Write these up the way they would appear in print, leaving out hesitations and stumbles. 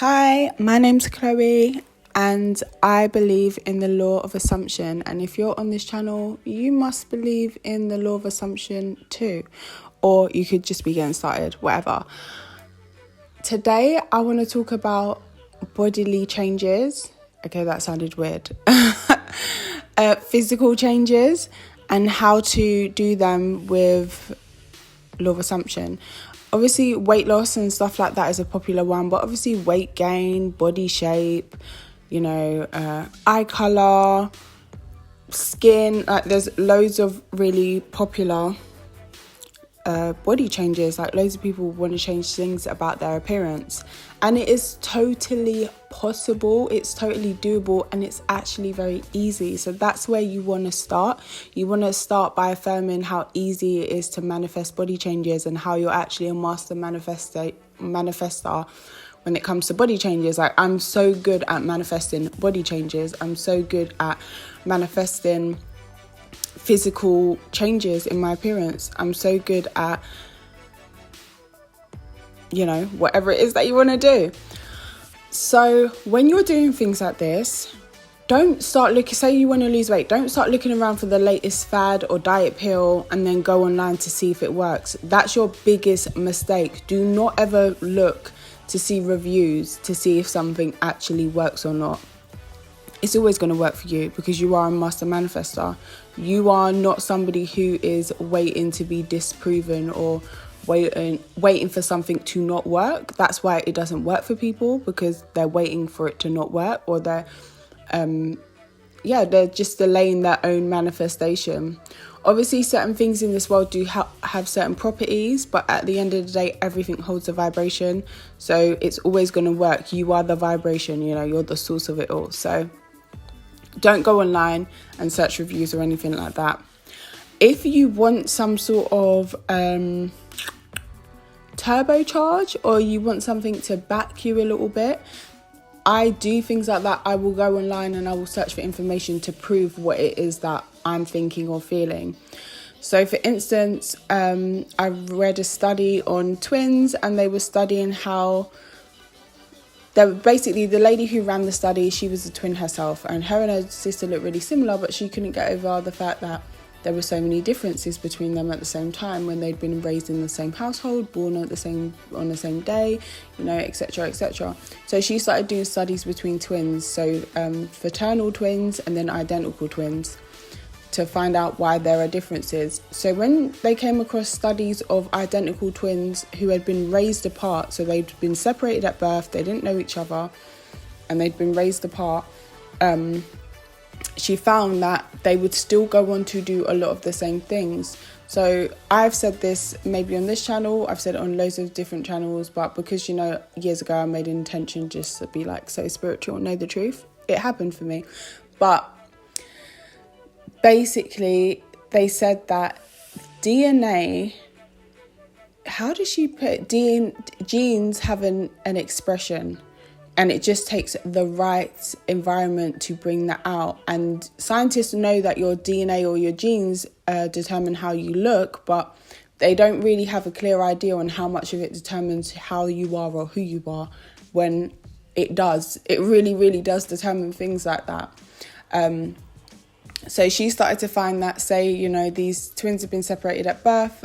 Hi, my name's Chloe and I believe in the law of assumption, and if you're on this channel you must believe in the law of assumption too, or you could just be getting started, whatever. Today I want to talk about bodily changes. Okay, that sounded weird. Physical changes and how to do them with law of assumption. Obviously weight loss and stuff like that is a popular one, but obviously weight gain, body shape, eye color, skin, there's loads of really popular body changes. Like loads of people want to change things about their appearance, and it is totally possible, it's totally doable, and it's actually very easy. So that's where you want to start. You want to start by affirming how easy it is to manifest body changes and how you're actually a master manifester when it comes to body changes. Like, I'm so good at manifesting body changes. I'm so good at manifesting physical changes in my appearance. I'm so good at, whatever it is that you want to do. So when you're doing things like this, don't start looking, say you want to lose weight, don't start looking around for the latest fad or diet pill and then go online to see if it works. That's your biggest mistake. Do not ever look to see reviews to see if something actually works or not. It's always going to work for you because you are a master manifestor. You are not somebody who is waiting to be disproven or waiting for something to not work. That's why it doesn't work for people, because they're waiting for it to not work, or they're just delaying their own manifestation. Obviously, certain things in this world do have certain properties, but at the end of the day, everything holds a vibration. So it's always going to work. You are the vibration, you're the source of it all. So don't go online and search reviews or anything like that. If you want some sort of turbocharge, or you want something to back you a little bit, I do things like that. I will go online and I will search for information to prove what it is that I'm thinking or feeling. So for instance, I read a study on twins, and they were studying how basically the lady who ran the study, she was a twin herself, and her sister looked really similar, but she couldn't get over the fact that there were so many differences between them at the same time, when they'd been raised in the same household, born on the same day, etc., etc. So she started doing studies between twins, so fraternal twins and then identical twins, to find out why there are differences. So when they came across studies of identical twins who had been raised apart, so they'd been separated at birth, they didn't know each other, and they'd been raised apart, she found that they would still go on to do a lot of the same things. So I've said this maybe on this channel, I've said it on loads of different channels, but because, years ago I made an intention just to be like so spiritual and know the truth, it happened for me. But basically they said that DNA, how does she put it? Genes have an expression, and it just takes the right environment to bring that out. And scientists know that your DNA or your genes determine how you look, but they don't really have a clear idea on how much of it determines how you are or who you are, when it does. It really, really does determine things like that. So she started to find that, say, these twins have been separated at birth.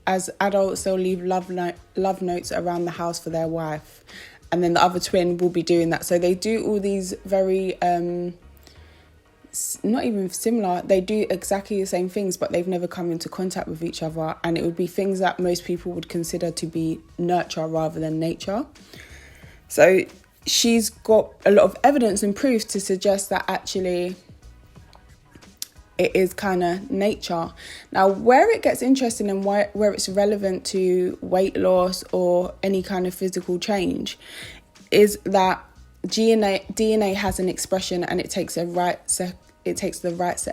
As adults, they'll leave love notes around the house for their wife. And then the other twin will be doing that. So they do all these very, not even similar, they do exactly the same things, but they've never come into contact with each other. And it would be things that most people would consider to be nurture rather than nature. So she's got a lot of evidence and proof to suggest that actually it is kind of nature. Now, where it gets interesting and where it's relevant to weight loss or any kind of physical change is that DNA has an expression, and it takes the right set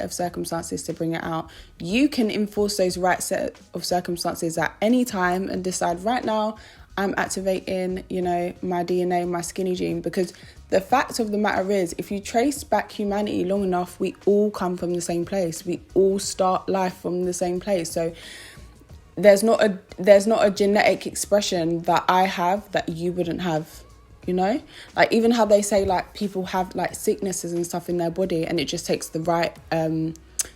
of circumstances to bring it out. You can enforce those right set of circumstances at any time and decide, right now I'm activating, my DNA, my skinny gene, because the fact of the matter is, if you trace back humanity long enough, we all come from the same place. We all start life from the same place. So there's not a genetic expression that I have that you wouldn't have. you know? Like, even how they say, like, people have, like, sicknesses and stuff in their body, and it just takes the right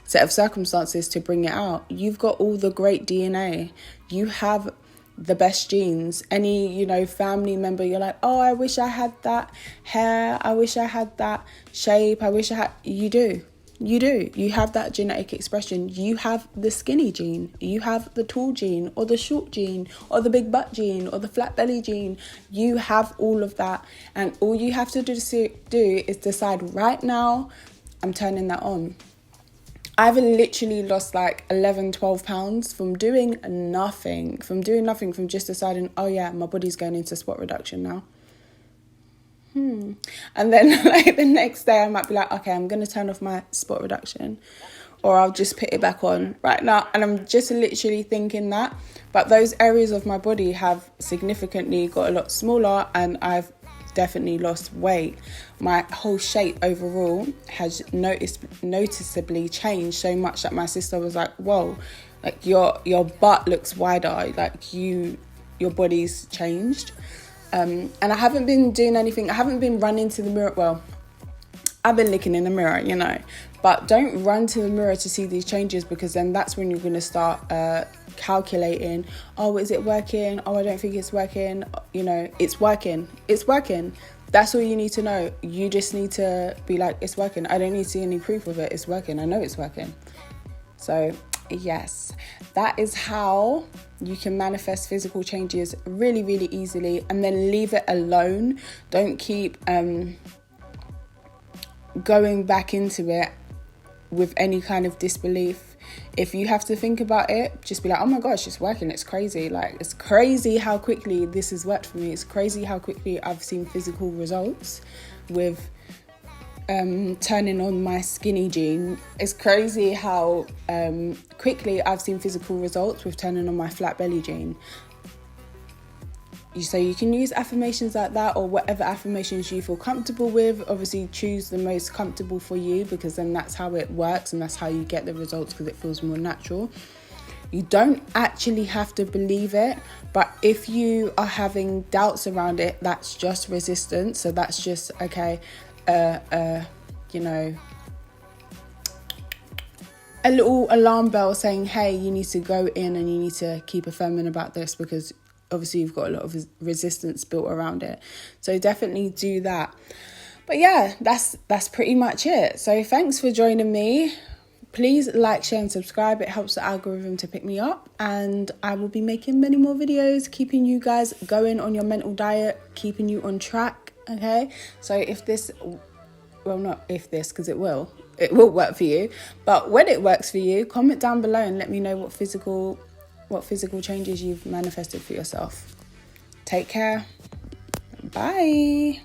set of circumstances to bring it out. You've got all the great DNA. You have the best genes. Any, you know, family member, you're like, oh, I wish I had that hair. I wish I had that shape. I wish I had... You do. You have that genetic expression. You have the skinny gene. You have the tall gene, or the short gene, or the big butt gene, or the flat belly gene. You have all of that. And all you have to do is decide right now, I'm turning that on. I've literally lost like 11-12 pounds from doing nothing, from just deciding, oh yeah, my body's going into spot reduction now. And then like the next day I might be like, okay, I'm going to turn off my spot reduction, or I'll just put it back on right now. And I'm just literally thinking that. But those areas of my body have significantly got a lot smaller, and I've definitely lost weight. My whole shape overall has noticeably changed so much that my sister was like, whoa, like your butt looks wider, like your body's changed. And I haven't been doing anything. I haven't been running to the mirror. Well, I've been looking in the mirror, you know, but don't run to the mirror to see these changes, because then that's when you're going to start calculating, oh, is it working? Oh, I don't think it's working. You know, it's working. That's all you need to know. You just need to be like, it's working. I don't need to see any proof of it. It's working. I know it's working. So yes, that is how you can manifest physical changes really, really easily, and then leave it alone. Don't keep going back into it with any kind of disbelief. If you have to think about it, just be like, oh my gosh, it's working. It's crazy. Like, it's crazy how quickly this has worked for me. It's crazy how quickly I've seen physical results with turning on my skinny gene. It's crazy how quickly I've seen physical results with turning on my flat belly gene. So you can use affirmations like that, or whatever affirmations you feel comfortable with. Obviously choose the most comfortable for you, because then that's how it works and that's how you get the results, because it feels more natural. You don't actually have to believe it, but if you are having doubts around it, that's just resistance. So that's just, okay, you know, a little alarm bell saying, hey, you need to go in and you need to keep affirming about this, because obviously you've got a lot of resistance built around it. So definitely do that. But yeah, that's pretty much it. So thanks for joining me. Please like, share and subscribe. It helps the algorithm to pick me up, and I will be making many more videos, keeping you guys going on your mental diet, keeping you on track. Okay, so if this, well, not if this, because it will work for you, but when it works for you, comment down below and let me know what physical changes you've manifested for yourself. Take care. Bye.